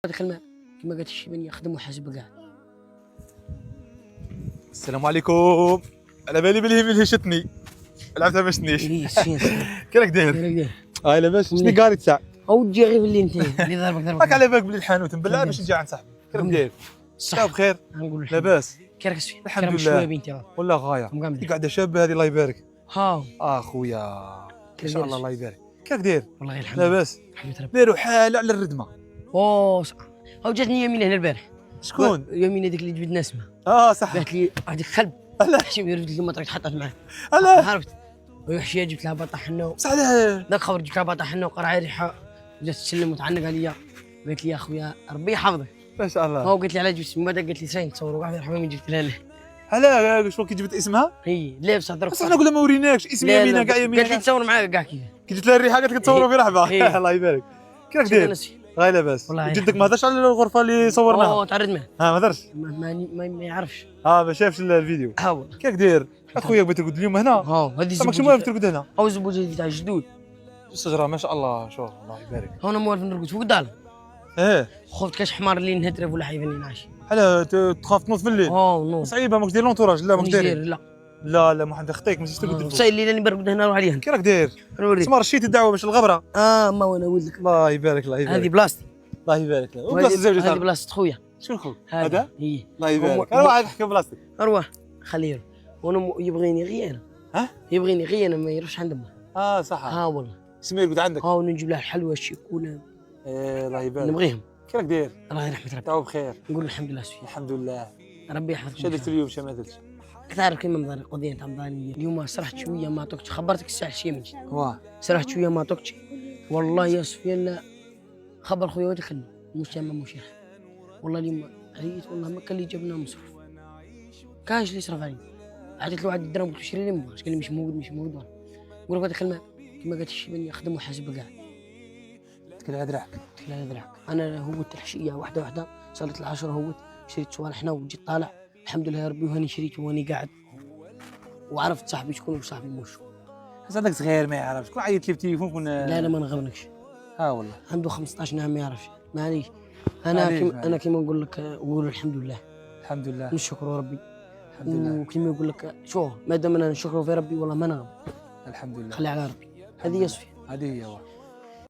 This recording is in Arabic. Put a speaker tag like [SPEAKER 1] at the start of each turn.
[SPEAKER 1] هذيك الماء كما قالت الشيباني يخدم وحاسب كاع.
[SPEAKER 2] السلام عليكم. على بالي بلي من هشتني لعبتها ما شتنيش. كيراك داير؟ هاي لاباس شني قاري تاع
[SPEAKER 1] او تجي غير باللي انت اللي ضربك
[SPEAKER 2] راك على بالك بلي الحانوت نبلع باش نجي عند صاحبي. كيراك داير؟
[SPEAKER 1] صح
[SPEAKER 2] بخير
[SPEAKER 1] نقول
[SPEAKER 2] لاباس
[SPEAKER 1] كيراك سفي
[SPEAKER 2] الحمد لله.
[SPEAKER 1] شويه بنتي
[SPEAKER 2] والله غايه
[SPEAKER 1] مقامله
[SPEAKER 2] قاعده شابه هذه الله يبارك.
[SPEAKER 1] ها
[SPEAKER 2] خويا ان شاء الله الله يبارك. كيراك داير؟
[SPEAKER 1] والله غير الحمد لله
[SPEAKER 2] لاباس
[SPEAKER 1] رحمة ربي.
[SPEAKER 2] دايروا حاله على الردمه.
[SPEAKER 1] اوه او جاتني يمين هنا البارح.
[SPEAKER 2] شكون؟
[SPEAKER 1] يمين هذيك اللي جبدنا اسمها
[SPEAKER 2] صح.
[SPEAKER 1] قالت لي هذيك خلب
[SPEAKER 2] لا
[SPEAKER 1] حشيم رفدت لي المطرق حطت معاه
[SPEAKER 2] لا
[SPEAKER 1] عرفت ويحشيه جبت لها بطاح حنه
[SPEAKER 2] بصح علاه
[SPEAKER 1] ذاك خبر جبت لها بطاح حنه وقرعه ريحه جات تسلم وتعنق عليا قالت لي يا خويا ربي يحفظك.
[SPEAKER 2] ما شاء الله.
[SPEAKER 1] هو قلت لي على جبت من بعد قالت لي ساين تصوروا واحد الحمامه جبت لها له.
[SPEAKER 2] علاه شكون كي جبت اسمها؟
[SPEAKER 1] هي لابسه درك
[SPEAKER 2] بس احنا قلنا ما وريناكش اسم يمينه كاع يمينه.
[SPEAKER 1] قالت لي تصور معاك كاع كذا
[SPEAKER 2] كي جيت لها الريحه قالت لك تصوروا في رحبه.
[SPEAKER 1] إيه.
[SPEAKER 2] الله يبارك. كيراك داير؟ غاي لاباس.
[SPEAKER 1] والله
[SPEAKER 2] جدك ما هضرش على الغرفه اللي صورناها؟
[SPEAKER 1] اوه تعرض معاه
[SPEAKER 2] ما هضرش؟
[SPEAKER 1] ما يعرفش.
[SPEAKER 2] ما شافش الفيديو.
[SPEAKER 1] ها والله
[SPEAKER 2] كيراك داير؟ اخويا بغيت ترقد اليوم هنا.
[SPEAKER 1] هذه
[SPEAKER 2] ماكش موالف ترقد هنا.
[SPEAKER 1] او الزبوجه تاع الجدود.
[SPEAKER 2] الشجره ما شاء الله شوف الله يبارك.
[SPEAKER 1] انا موالف نرقد فوق الدار
[SPEAKER 2] ايه
[SPEAKER 1] خذت كاش حمار اللي نهدرف ولا حيفني نعش.
[SPEAKER 2] حلا تخاف تنوض في الليل.
[SPEAKER 1] نو
[SPEAKER 2] صعيبه ماكش دير لونتوراج. لا ماكش داير.
[SPEAKER 1] لا
[SPEAKER 2] لا محمد خطيك ماشي ترقد الفوق.
[SPEAKER 1] صاي الليله اللي برقد هنا نروح عليها.
[SPEAKER 2] كيراك داير؟
[SPEAKER 1] نوريك
[SPEAKER 2] تسمى رشيت الدعوه باش الغبره.
[SPEAKER 1] ما وانا ولدك
[SPEAKER 2] الله يبارك الله يبارك.
[SPEAKER 1] هذه بلاصتي
[SPEAKER 2] الله يبارك له. وبلاصه زوجتك
[SPEAKER 1] هذه بلاصه خويا.
[SPEAKER 2] شكون خوك؟
[SPEAKER 1] هذا هي
[SPEAKER 2] الله يبارك. انا واحد يحكي بلاصتك.
[SPEAKER 1] اروح خليه وانا يبغيني غير انا.
[SPEAKER 2] ها؟
[SPEAKER 1] يبغيني غير انا ما يروحش عند امه.
[SPEAKER 2] صح.
[SPEAKER 1] والله
[SPEAKER 2] سمير يرقد عندك.
[SPEAKER 1] ونجيب لها الحلوى الشيكولا
[SPEAKER 2] الله يبارك.
[SPEAKER 1] نبغيهم.
[SPEAKER 2] كيراك داير؟
[SPEAKER 1] الله يرحمه ربي.
[SPEAKER 2] تعاو بخير.
[SPEAKER 1] نقول الحمد لله سفيان
[SPEAKER 2] الحمد لله.
[SPEAKER 1] ربي يحفظك.
[SPEAKER 2] شدت اليوم شماتلش.
[SPEAKER 1] تعرف كيما مضاني قضيه تاع مضاني اليوم سرحت شويه ما طقتش خبرتك الساعه شي من
[SPEAKER 2] واه
[SPEAKER 1] سرحت شويه ما طقتش والله يا سفيان لا خبر خويا ودي خلي المجتمع مشيخ والله اليوم عييت والله ما كان اللي جابنا مصروف كاش اللي يصرف علي عطيت له واحد الدرهم قلت له شري لي مبغاش قال لي مش موجود نقول لك هذاك الماء كما قالت الشيباني يخدم وحاسب كاع
[SPEAKER 2] تكل دراعك.
[SPEAKER 1] تكل دراعك انا هوت الحشيه واحده صليت العشرة هوت شريت صوالحنا وجيت طالع الحمد لله يا ربي وهاني شريت وهاني قاعد وعرفت صاحبي شكون وصاحبي مش
[SPEAKER 2] بس هذاك صغير ما يعرفش كون عيط لي في التليفون كون
[SPEAKER 1] لا ما نغبنكش
[SPEAKER 2] والله
[SPEAKER 1] عنده 15 عام ما يعرفش معليش
[SPEAKER 2] معليش.
[SPEAKER 1] انا كيما نقول لك نقول الحمد لله
[SPEAKER 2] الحمد لله
[SPEAKER 1] نشكر ربي
[SPEAKER 2] الحمد لله
[SPEAKER 1] وكيما يقول لك شوف ما دام انا نشكر في ربي والله ما نغب
[SPEAKER 2] الحمد لله.
[SPEAKER 1] خلي على ربي هذه يا صفي
[SPEAKER 2] هذه هي